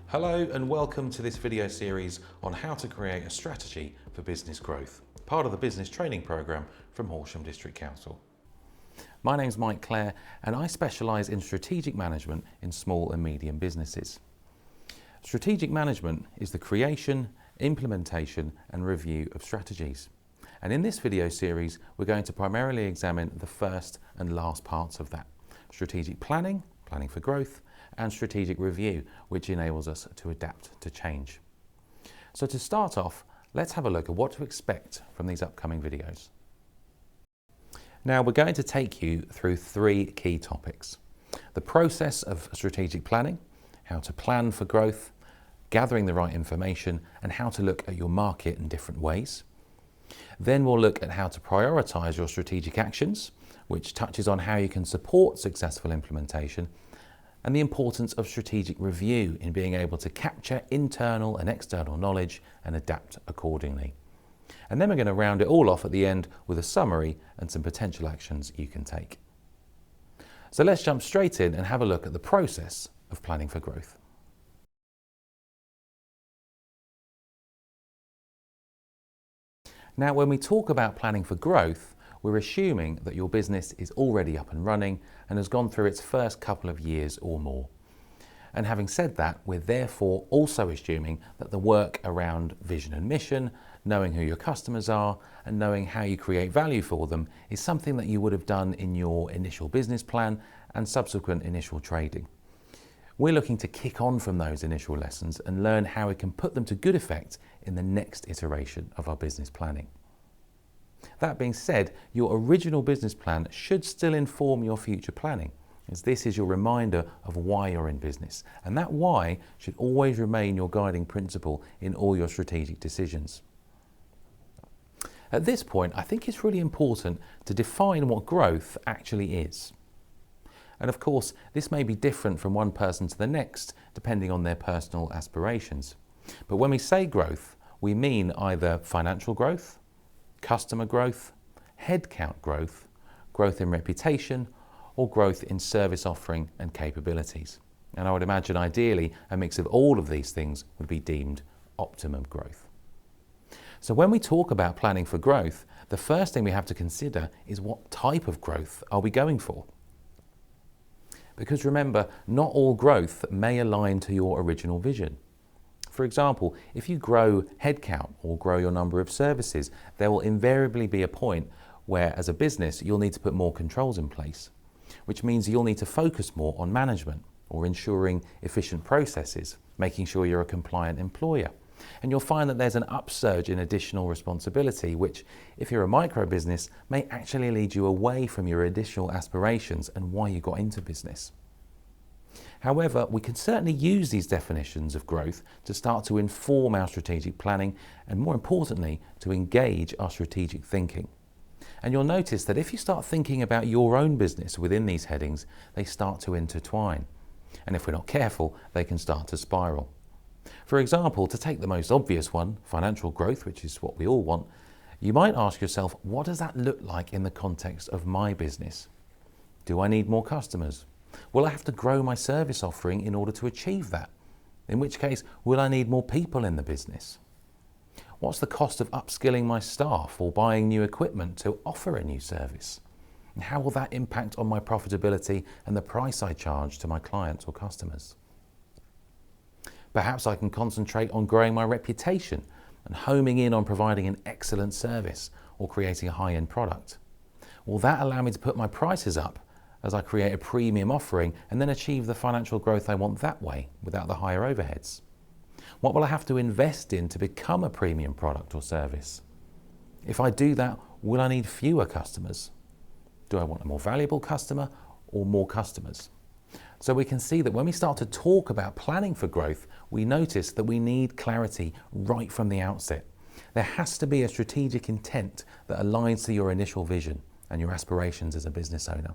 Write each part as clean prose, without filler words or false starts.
Hello and welcome to this video series on how to create a strategy for business growth, part of the business training program from Horsham District Council. My name's Mike Clare and I specialise in strategic management in small and medium businesses. Strategic management is the creation, implementation and review of strategies. And in this video series, we're going to primarily examine the first and last parts of that. Strategic planning, planning for growth, and strategic review, which enables us to adapt to change. So to start off, let's have a look at what to expect from these upcoming videos. Now we're going to take you through three key topics: the process of strategic planning, how to plan for growth, gathering the right information, and how to look at your market in different ways. Then we'll look at how to prioritise your strategic actions, which touches on how you can support successful implementation, and the importance of strategic review in being able to capture internal and external knowledge and adapt accordingly. And then we're going to round it all off at the end with a summary and some potential actions you can take. So let's jump straight in and have a look at the process of planning for growth. Now, when we talk about planning for growth, we're assuming that your business is already up and running and has gone through its first couple of years or more. And having said that, we're therefore also assuming that the work around vision and mission, knowing who your customers are and knowing how you create value for them is something that you would have done in your initial business plan and subsequent initial trading. We're looking to kick on from those initial lessons and learn how we can put them to good effect in the next iteration of our business planning. That being said, your original business plan should still inform your future planning, as this is your reminder of why you're in business, and that why should always remain your guiding principle in all your strategic decisions. At this point, I think it's really important to define what growth actually is. And of course, this may be different from one person to the next, depending on their personal aspirations. But when we say growth, we mean either financial growth, customer growth, headcount growth, growth in reputation, or growth in service offering and capabilities. And I would imagine ideally a mix of all of these things would be deemed optimum growth. So when we talk about planning for growth, the first thing we have to consider is what type of growth are we going for? Because remember, not all growth may align to your original vision. For example, if you grow headcount or grow your number of services, there will invariably be a point where, as a business, you'll need to put more controls in place, which means you'll need to focus more on management or ensuring efficient processes, making sure you're a compliant employer. And you'll find that there's an upsurge in additional responsibility, which, if you're a micro business, may actually lead you away from your additional aspirations and why you got into business. However, we can certainly use these definitions of growth to start to inform our strategic planning and, more importantly, to engage our strategic thinking. And you'll notice that if you start thinking about your own business within these headings, they start to intertwine. And if we're not careful, they can start to spiral. For example, to take the most obvious one, financial growth, which is what we all want, you might ask yourself, what does that look like in the context of my business? Do I need more customers? Will I have to grow my service offering in order to achieve that? In which case, will I need more people in the business? What's the cost of upskilling my staff or buying new equipment to offer a new service? And how will that impact on my profitability and the price I charge to my clients or customers? Perhaps I can concentrate on growing my reputation and homing in on providing an excellent service or creating a high-end product. Will that allow me to put my prices up as I create a premium offering and then achieve the financial growth I want that way without the higher overheads? What will I have to invest in to become a premium product or service? If I do that, will I need fewer customers? Do I want a more valuable customer or more customers? So we can see that when we start to talk about planning for growth, we notice that we need clarity right from the outset. There has to be a strategic intent that aligns to your initial vision and your aspirations as a business owner.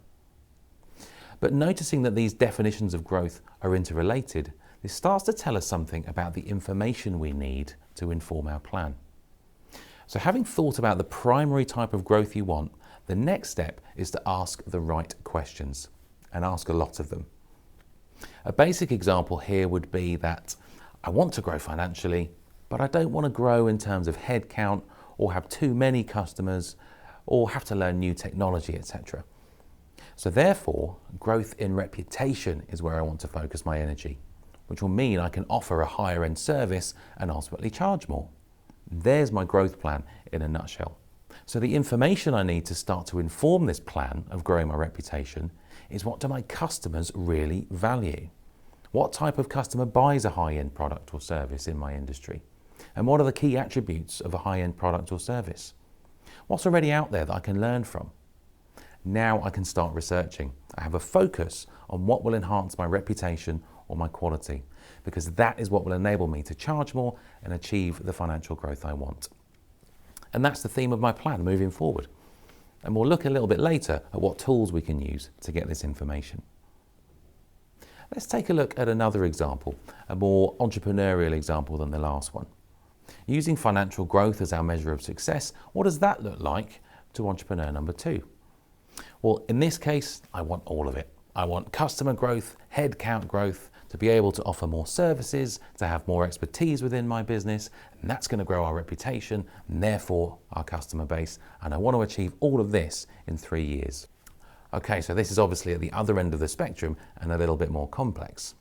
But noticing that these definitions of growth are interrelated, this starts to tell us something about the information we need to inform our plan. So having thought about the primary type of growth you want, the next step is to ask the right questions, and ask a lot of them. A basic example here would be that I want to grow financially, but I don't want to grow in terms of headcount or have too many customers or have to learn new technology, etc. So therefore, growth in reputation is where I want to focus my energy, which will mean I can offer a higher end service and ultimately charge more. There's my growth plan in a nutshell. So the information I need to start to inform this plan of growing my reputation is, what do my customers really value? What type of customer buys a high-end product or service in my industry? And what are the key attributes of a high-end product or service? What's already out there that I can learn from? Now I can start researching. I have a focus on what will enhance my reputation or my quality, because that is what will enable me to charge more and achieve the financial growth I want. And that's the theme of my plan moving forward. And we'll look a little bit later at what tools we can use to get this information. Let's take a look at another example, a more entrepreneurial example than the last one. Using financial growth as our measure of success, what does that look like to entrepreneur number 2? Well, in this case, I want all of it. I want customer growth, headcount growth, to be able to offer more services, to have more expertise within my business, and that's going to grow our reputation and therefore our customer base. And I want to achieve all of this in 3 years. Okay, so this is obviously at the other end of the spectrum and a little bit more complex.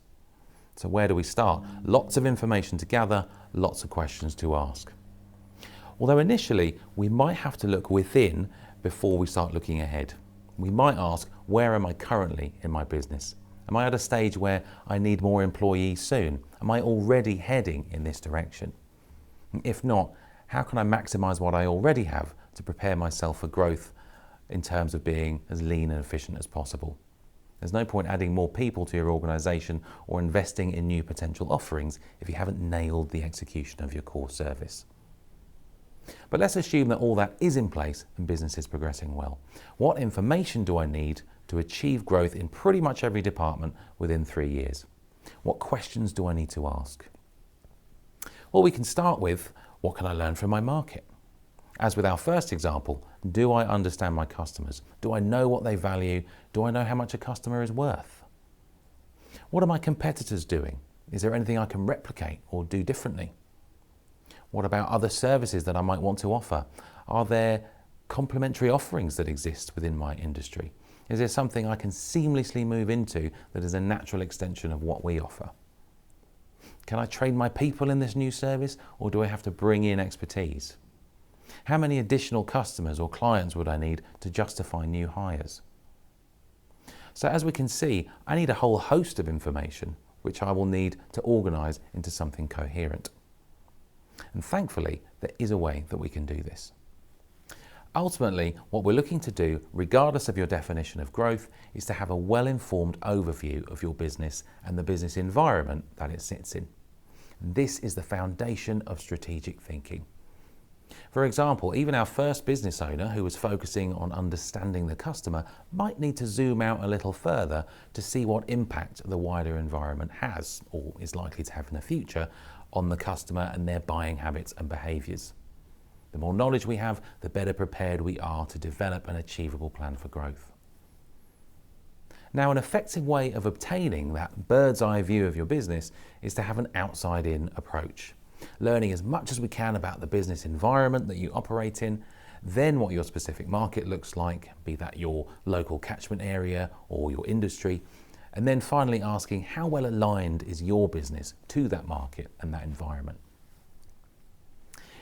So where do we start? Lots of information to gather, lots of questions to ask. Although initially we might have to look within before we start looking ahead. We might ask, where am I currently in my business? Am I at a stage where I need more employees soon? Am I already heading in this direction? If not, how can I maximize what I already have to prepare myself for growth in terms of being as lean and efficient as possible? There's no point adding more people to your organization or investing in new potential offerings if you haven't nailed the execution of your core service. But let's assume that all that is in place and business is progressing well. What information do I need to achieve growth in pretty much every department within 3 years? What questions do I need to ask? Well, we can start with, what can I learn from my market? As with our first example, do I understand my customers? Do I know what they value? Do I know how much a customer is worth? What are my competitors doing? Is there anything I can replicate or do differently? What about other services that I might want to offer? Are there complementary offerings that exist within my industry? Is there something I can seamlessly move into that is a natural extension of what we offer? Can I train my people in this new service, or do I have to bring in expertise? How many additional customers or clients would I need to justify new hires? So as we can see, I need a whole host of information, which I will need to organise into something coherent. And thankfully, there is a way that we can do this. Ultimately, what we're looking to do, regardless of your definition of growth, is to have a well-informed overview of your business and the business environment that it sits in. This is the foundation of strategic thinking. For example, even our first business owner, who was focusing on understanding the customer, might need to zoom out a little further to see what impact the wider environment has, or is likely to have in the future, on the customer and their buying habits and behaviours. The more knowledge we have, the better prepared we are to develop an achievable plan for growth. Now, an effective way of obtaining that bird's eye view of your business is to have an outside-in approach, learning as much as we can about the business environment that you operate in, then what your specific market looks like, be that your local catchment area or your industry, and then finally asking, how well aligned is your business to that market and that environment?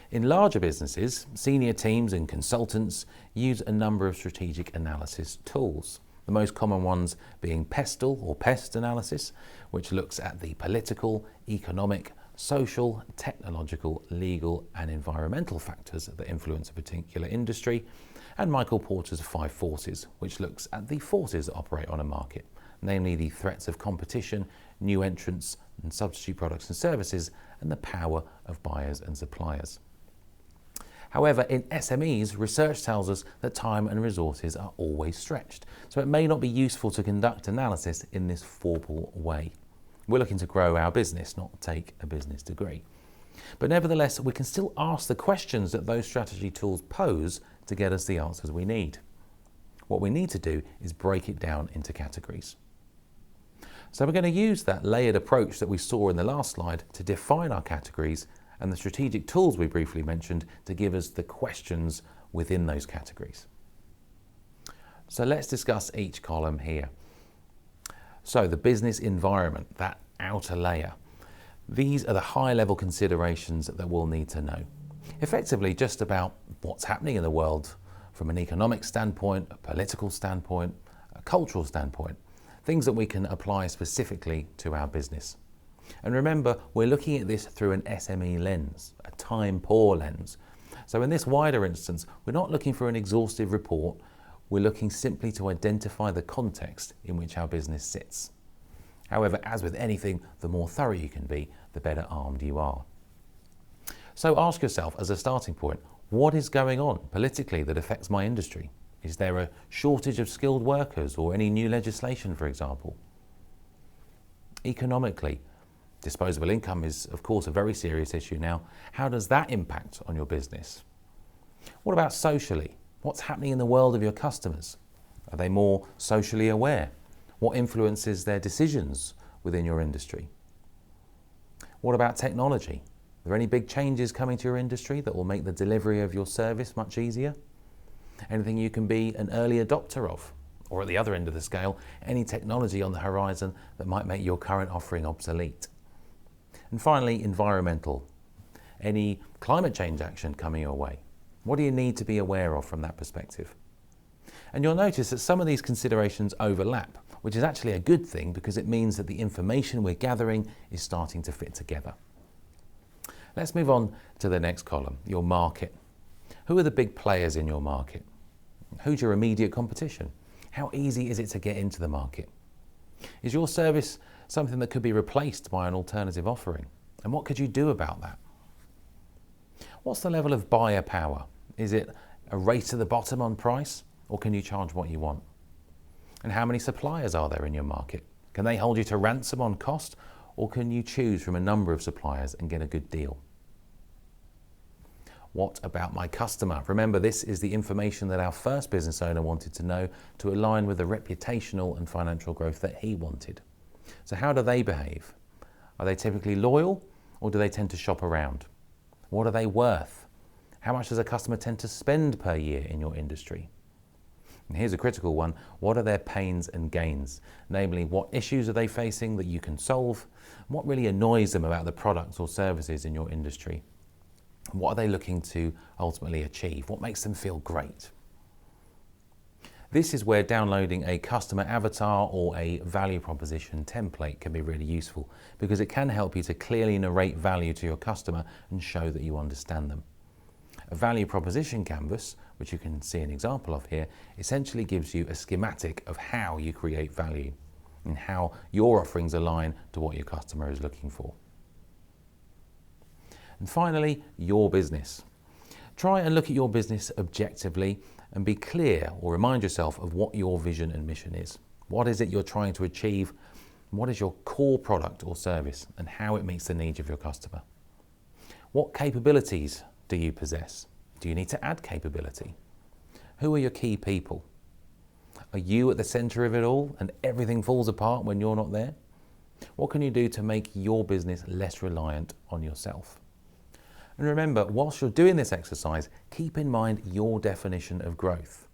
In larger businesses, senior teams and consultants use a number of strategic analysis tools. The most common ones being PESTLE or PEST analysis, which looks at the political, economic, social, technological, legal and environmental factors that influence a particular industry, and Michael Porter's 5 forces, which looks at the forces that operate on a market, namely the threats of competition, new entrants and substitute products and services, and the power of buyers and suppliers. However, in SMEs, research tells us that time and resources are always stretched, so it may not be useful to conduct analysis in this formal way. We're looking to grow our business, not take a business degree. But nevertheless, we can still ask the questions that those strategy tools pose to get us the answers we need. What we need to do is break it down into categories. So we're going to use that layered approach that we saw in the last slide to define our categories and the strategic tools we briefly mentioned to give us the questions within those categories. So let's discuss each column here. So the business environment, that outer layer. These are the high-level considerations that we'll need to know. Effectively, just about what's happening in the world from an economic standpoint, a political standpoint, a cultural standpoint, things that we can apply specifically to our business. And remember, we're looking at this through an SME lens, a time-poor lens. So in this wider instance, we're not looking for an exhaustive report, we're looking simply to identify the context in which our business sits. However, as with anything, the more thorough you can be, the better armed you are. So ask yourself as a starting point, what is going on politically that affects my industry? Is there a shortage of skilled workers or any new legislation, for example? Economically, disposable income is, of course, a very serious issue now. How does that impact on your business? What about socially? What's happening in the world of your customers? Are they more socially aware? What influences their decisions within your industry? What about technology? Are there any big changes coming to your industry that will make the delivery of your service much easier? Anything you can be an early adopter of? Or at the other end of the scale, any technology on the horizon that might make your current offering obsolete? And finally, environmental. Any climate change action coming your way? What do you need to be aware of from that perspective? And you'll notice that some of these considerations overlap, which is actually a good thing because it means that the information we're gathering is starting to fit together. Let's move on to the next column, your market. Who are the big players in your market? Who's your immediate competition? How easy is it to get into the market? Is your service something that could be replaced by an alternative offering? And what could you do about that? What's the level of buyer power? Is it a race to the bottom on price, or can you charge what you want? And how many suppliers are there in your market? Can they hold you to ransom on cost, or can you choose from a number of suppliers and get a good deal? What about my customer? Remember, this is the information that our first business owner wanted to know to align with the reputational and financial growth that he wanted. So how do they behave? Are they typically loyal, or do they tend to shop around? What are they worth? How much does a customer tend to spend per year in your industry? And here's a critical one. What are their pains and gains? Namely, what issues are they facing that you can solve? What really annoys them about the products or services in your industry? What are they looking to ultimately achieve? What makes them feel great? This is where downloading a customer avatar or a value proposition template can be really useful, because it can help you to clearly narrate value to your customer and show that you understand them. A value proposition canvas, which you can see an example of here, essentially gives you a schematic of how you create value and how your offerings align to what your customer is looking for. And finally, your business. Try and look at your business objectively and be clear, or remind yourself of what your vision and mission is. What is it you're trying to achieve? What is your core product or service, and how it meets the needs of your customer? What capabilities do you possess? Do you need to add capability? Who are your key people? Are you at the center of it all and everything falls apart when you're not there? What can you do to make your business less reliant on yourself? And remember, whilst you're doing this exercise, keep in mind your definition of growth.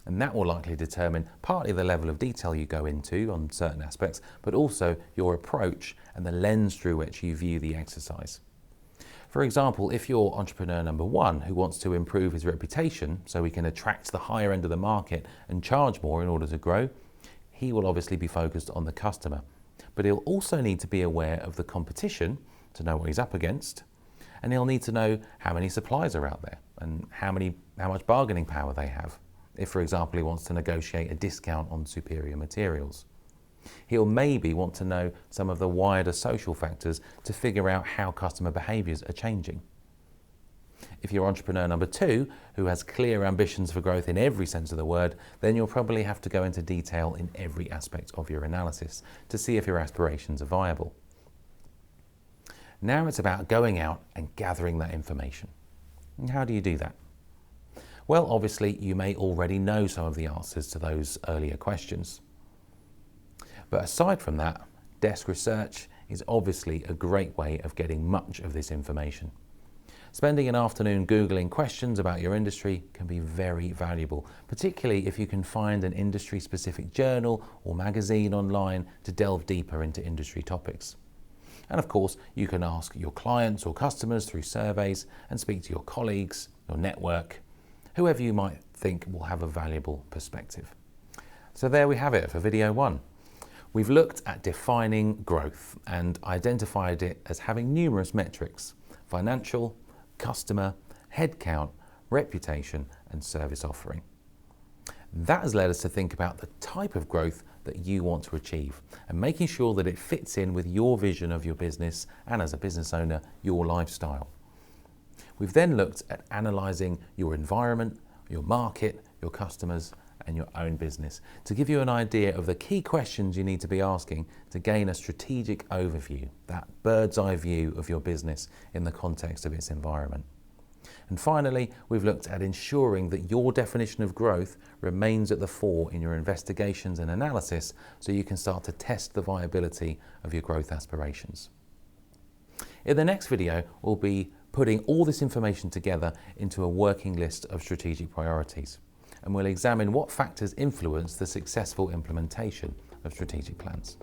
And that will likely determine partly the level of detail you go into on certain aspects, but also your approach and the lens through which you view the exercise. For example, if you're entrepreneur number one who wants to improve his reputation so he can attract the higher end of the market and charge more in order to grow, he will obviously be focused on the customer. But he'll also need to be aware of the competition to know what he's up against, and he'll need to know how many suppliers are out there and how much bargaining power they have. If, for example, he wants to negotiate a discount on superior materials. He'll maybe want to know some of the wider social factors to figure out how customer behaviours are changing. If you're entrepreneur number two, who has clear ambitions for growth in every sense of the word, then you'll probably have to go into detail in every aspect of your analysis to see if your aspirations are viable. Now it's about going out and gathering that information. And how do you do that? Well, obviously, you may already know some of the answers to those earlier questions. But aside from that, Desk research is obviously a great way of getting much of this information. Spending an afternoon Googling questions about your industry can be very valuable, particularly if you can find an industry-specific journal or magazine online to delve deeper into industry topics. And of course, you can ask your clients or customers through surveys and speak to your colleagues, your network, whoever you might think will have a valuable perspective. So there we have it for video 1. We've looked at defining growth and identified it as having numerous metrics: financial, customer, headcount, reputation, and service offering. That has led us to think about the type of growth that you want to achieve and making sure that it fits in with your vision of your business and, as a business owner, your lifestyle. We've then looked at analysing your environment, your market, your customers, and your own business to give you an idea of the key questions you need to be asking to gain a strategic overview, that bird's eye view of your business in the context of its environment. And finally, we've looked at ensuring that your definition of growth remains at the fore in your investigations and analysis so you can start to test the viability of your growth aspirations. In the next video, we'll be putting all this information together into a working list of strategic priorities, and we'll examine what factors influence the successful implementation of strategic plans.